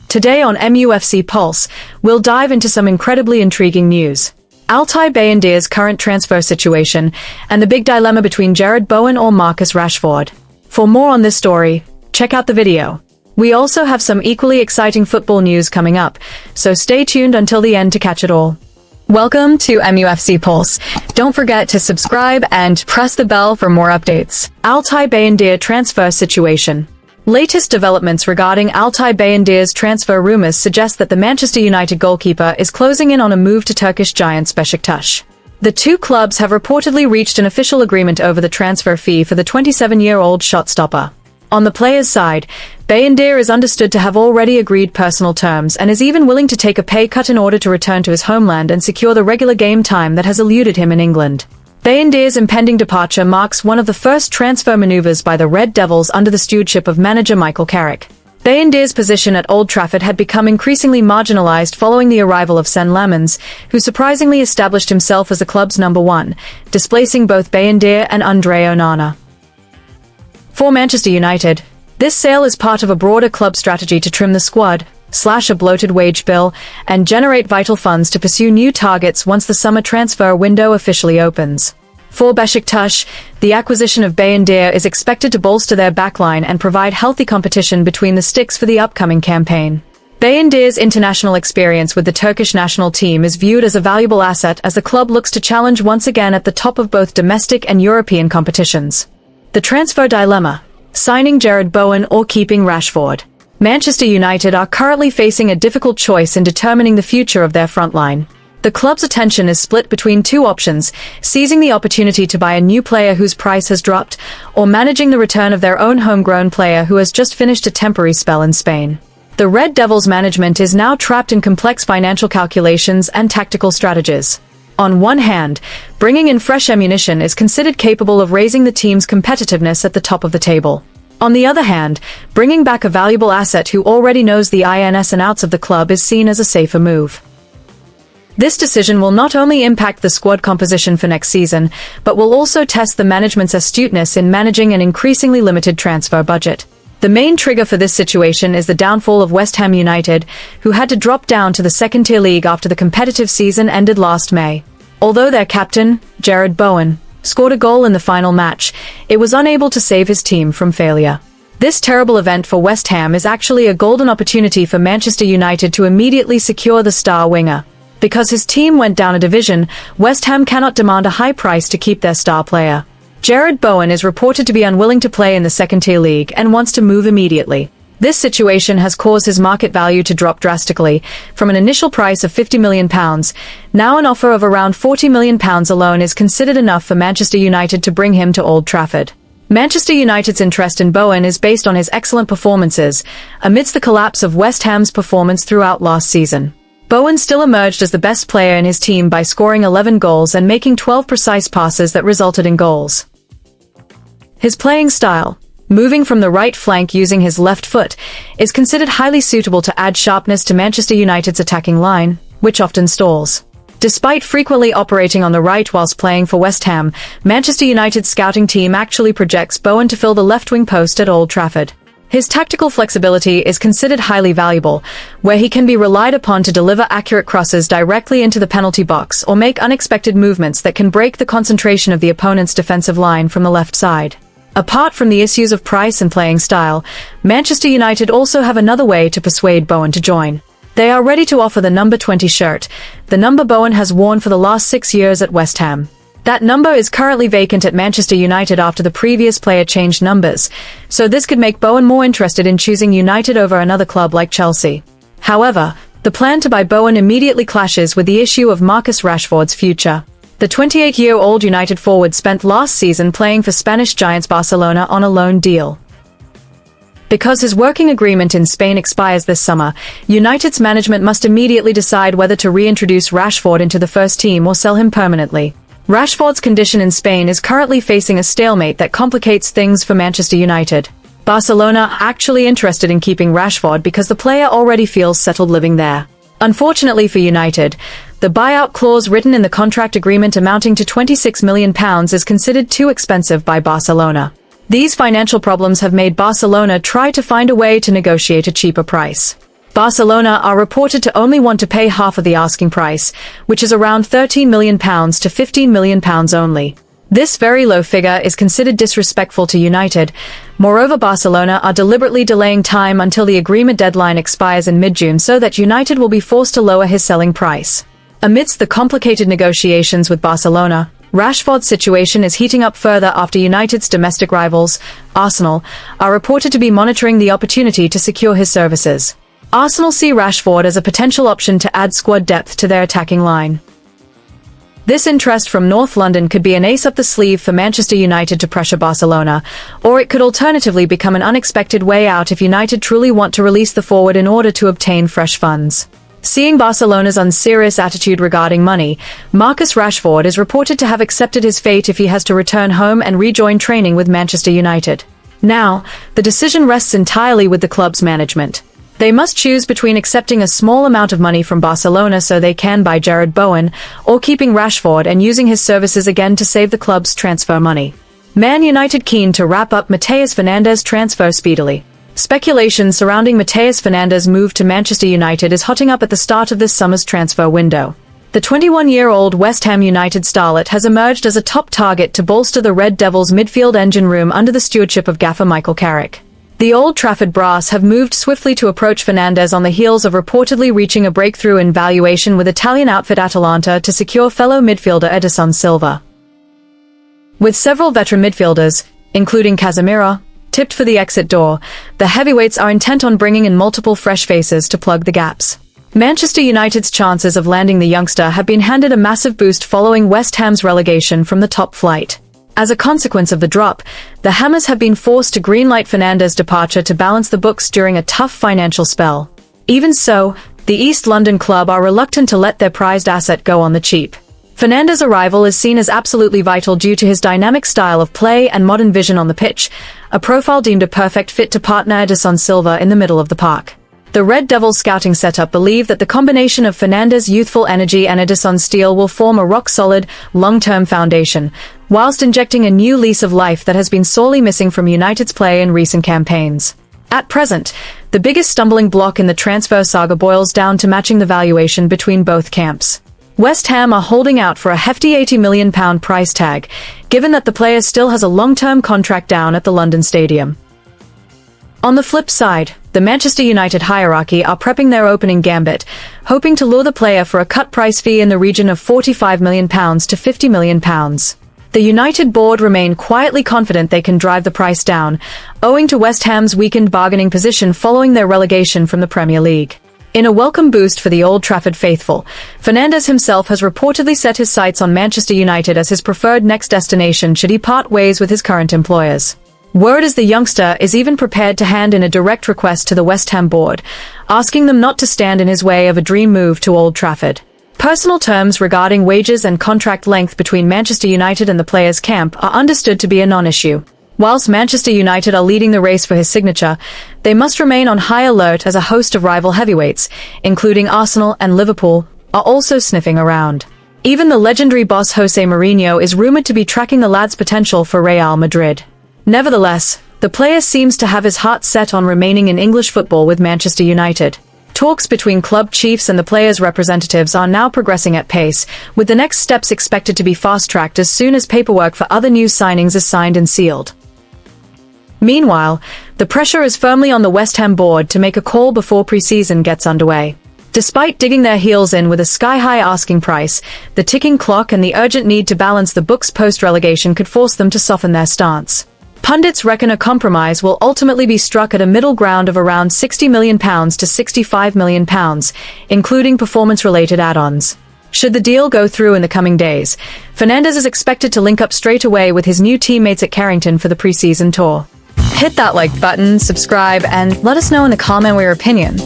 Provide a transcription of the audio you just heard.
Today on MUFC Pulse, we'll dive into some incredibly intriguing news. Altay Bayindir's current transfer situation, and the big dilemma between Jarrod Bowen or Marcus Rashford. For more on this story, check out the video. We also have some equally exciting football news coming up, so stay tuned until the end to catch it all. Welcome to MUFC Pulse. Don't forget to subscribe and press the bell for more updates. Altay Bayindir transfer situation. Latest developments regarding Altay Bayindir's transfer rumors suggest that the Manchester United goalkeeper is closing in on a move to Turkish giants Beşiktaş. The two clubs have reportedly reached an official agreement over the transfer fee for the 27-year-old shot-stopper. On the player's side, Bayindir is understood to have already agreed personal terms and is even willing to take a pay cut in order to return to his homeland and secure the regular game time that has eluded him in England. Bayindir's impending departure marks one of the first transfer maneuvers by the Red Devils under the stewardship of manager Michael Carrick. Bayindir's position at Old Trafford had become increasingly marginalised following the arrival of Sen Lammens, who surprisingly established himself as the club's number one, displacing both Bayindir and Andre Onana. For Manchester United, this sale is part of a broader club strategy to trim the squad, slash a bloated wage bill, and generate vital funds to pursue new targets once the summer transfer window officially opens. For Beşiktaş, the acquisition of Bayindir is expected to bolster their backline and provide healthy competition between the sticks for the upcoming campaign. Bayindir's international experience with the Turkish national team is viewed as a valuable asset as the club looks to challenge once again at the top of both domestic and European competitions. The transfer dilemma: signing Jarrod Bowen or keeping Rashford. Manchester United are currently facing a difficult choice in determining the future of their front line. The club's attention is split between two options: seizing the opportunity to buy a new player whose price has dropped, or managing the return of their own homegrown player who has just finished a temporary spell in Spain. The Red Devils management is now trapped in complex financial calculations and tactical strategies. On one hand, bringing in fresh ammunition is considered capable of raising the team's competitiveness at the top of the table. On the other hand, bringing back a valuable asset who already knows the ins and outs of the club is seen as a safer move. This decision will not only impact the squad composition for next season, but will also test the management's astuteness in managing an increasingly limited transfer budget. The main trigger for this situation is the downfall of West Ham United, who had to drop down to the second-tier league after the competitive season ended last May. Although their captain, Jarrod Bowen, scored a goal in the final match, it was unable to save his team from failure. This terrible event for West Ham is actually a golden opportunity for Manchester United to immediately secure the star winger. Because his team went down a division, West Ham cannot demand a high price to keep their star player. Jarrod Bowen is reported to be unwilling to play in the second-tier league and wants to move immediately. This situation has caused his market value to drop drastically, from an initial price of £50 million. Now an offer of around £40 million alone is considered enough for Manchester United to bring him to Old Trafford. Manchester United's interest in Bowen is based on his excellent performances, amidst the collapse of West Ham's performance throughout last season. Bowen still emerged as the best player in his team by scoring 11 goals and making 12 precise passes that resulted in goals. His playing style, moving from the right flank using his left foot, is considered highly suitable to add sharpness to Manchester United's attacking line, which often stalls. Despite frequently operating on the right whilst playing for West Ham, Manchester United's scouting team actually projects Bowen to fill the left-wing post at Old Trafford. His tactical flexibility is considered highly valuable, where he can be relied upon to deliver accurate crosses directly into the penalty box or make unexpected movements that can break the concentration of the opponent's defensive line from the left side. Apart from the issues of price and playing style, Manchester United also have another way to persuade Bowen to join. They are ready to offer the number 20 shirt, the number Bowen has worn for the last 6 years at West Ham. That number is currently vacant at Manchester United after the previous player changed numbers, so this could make Bowen more interested in choosing United over another club like Chelsea. However, the plan to buy Bowen immediately clashes with the issue of Marcus Rashford's future. The 28-year-old United forward spent last season playing for Spanish giants Barcelona on a loan deal. Because his working agreement in Spain expires this summer, United's management must immediately decide whether to reintroduce Rashford into the first team or sell him permanently. Rashford's condition in Spain is currently facing a stalemate that complicates things for Manchester United. Barcelona are actually interested in keeping Rashford because the player already feels settled living there. Unfortunately for United, the buyout clause written in the contract agreement amounting to £26 million is considered too expensive by Barcelona. These financial problems have made Barcelona try to find a way to negotiate a cheaper price. Barcelona are reported to only want to pay half of the asking price, which is around £13 million to £15 million only. This very low figure is considered disrespectful to United. Moreover, Barcelona are deliberately delaying time until the agreement deadline expires in mid-June so that United will be forced to lower his selling price. Amidst the complicated negotiations with Barcelona, Rashford's situation is heating up further after United's domestic rivals, Arsenal, are reported to be monitoring the opportunity to secure his services. Arsenal see Rashford as a potential option to add squad depth to their attacking line. This interest from North London could be an ace up the sleeve for Manchester United to pressure Barcelona, or it could alternatively become an unexpected way out if United truly want to release the forward in order to obtain fresh funds. Seeing Barcelona's unserious attitude regarding money, Marcus Rashford is reported to have accepted his fate if he has to return home and rejoin training with Manchester United. Now, the decision rests entirely with the club's management. They must choose between accepting a small amount of money from Barcelona so they can buy Jarrod Bowen, or keeping Rashford and using his services again to save the club's transfer money. Man United keen to wrap up Matheus Fernandes' transfer speedily. Speculation surrounding Matheus Fernandes' move to Manchester United is hotting up at the start of this summer's transfer window. The 21-year-old West Ham United starlet has emerged as a top target to bolster the Red Devils' midfield engine room under the stewardship of gaffer Michael Carrick. The Old Trafford brass have moved swiftly to approach Fernandes on the heels of reportedly reaching a breakthrough in valuation with Italian outfit Atalanta to secure fellow midfielder Edison Silva. With several veteran midfielders, including Casemiro, tipped for the exit door, the heavyweights are intent on bringing in multiple fresh faces to plug the gaps. Manchester United's chances of landing the youngster have been handed a massive boost following West Ham's relegation from the top flight. As a consequence of the drop, the Hammers have been forced to greenlight Fernandes' departure to balance the books during a tough financial spell. Even so, the East London club are reluctant to let their prized asset go on the cheap. Fernandes' arrival is seen as absolutely vital due to his dynamic style of play and modern vision on the pitch, a profile deemed a perfect fit to partner Edison Silva in the middle of the park. The Red Devils scouting setup believe that the combination of Fernandes' youthful energy and Edison's steel will form a rock-solid, long-term foundation, whilst injecting a new lease of life that has been sorely missing from United's play in recent campaigns. At present, the biggest stumbling block in the transfer saga boils down to matching the valuation between both camps. West Ham are holding out for a hefty £80 million price tag, given that the player still has a long-term contract down at the London Stadium. On the flip side, the Manchester United hierarchy are prepping their opening gambit, hoping to lure the player for a cut price fee in the region of £45 million to £50 million. The United board remain quietly confident they can drive the price down, owing to West Ham's weakened bargaining position following their relegation from the Premier League. In a welcome boost for the Old Trafford faithful, Fernandes himself has reportedly set his sights on Manchester United as his preferred next destination should he part ways with his current employers. Word is the youngster is even prepared to hand in a direct request to the West Ham board, asking them not to stand in his way of a dream move to Old Trafford. Personal terms regarding wages and contract length between Manchester United and the players' camp are understood to be a non-issue. Whilst Manchester United are leading the race for his signature, they must remain on high alert as a host of rival heavyweights, including Arsenal and Liverpool, are also sniffing around. Even the legendary boss Jose Mourinho is rumored to be tracking the lad's potential for Real Madrid. Nevertheless, the player seems to have his heart set on remaining in English football with Manchester United. Talks between club chiefs and the players' representatives are now progressing at pace, with the next steps expected to be fast-tracked as soon as paperwork for other new signings is signed and sealed. Meanwhile, the pressure is firmly on the West Ham board to make a call before pre-season gets underway. Despite digging their heels in with a sky-high asking price, the ticking clock and the urgent need to balance the books post-relegation could force them to soften their stance. Pundits reckon a compromise will ultimately be struck at a middle ground of around £60 million to £65 million, including performance-related add-ons. Should the deal go through in the coming days, Fernandes is expected to link up straight away with his new teammates at Carrington for the pre-season tour. Hit that like button, subscribe, and let us know in the comment your opinion.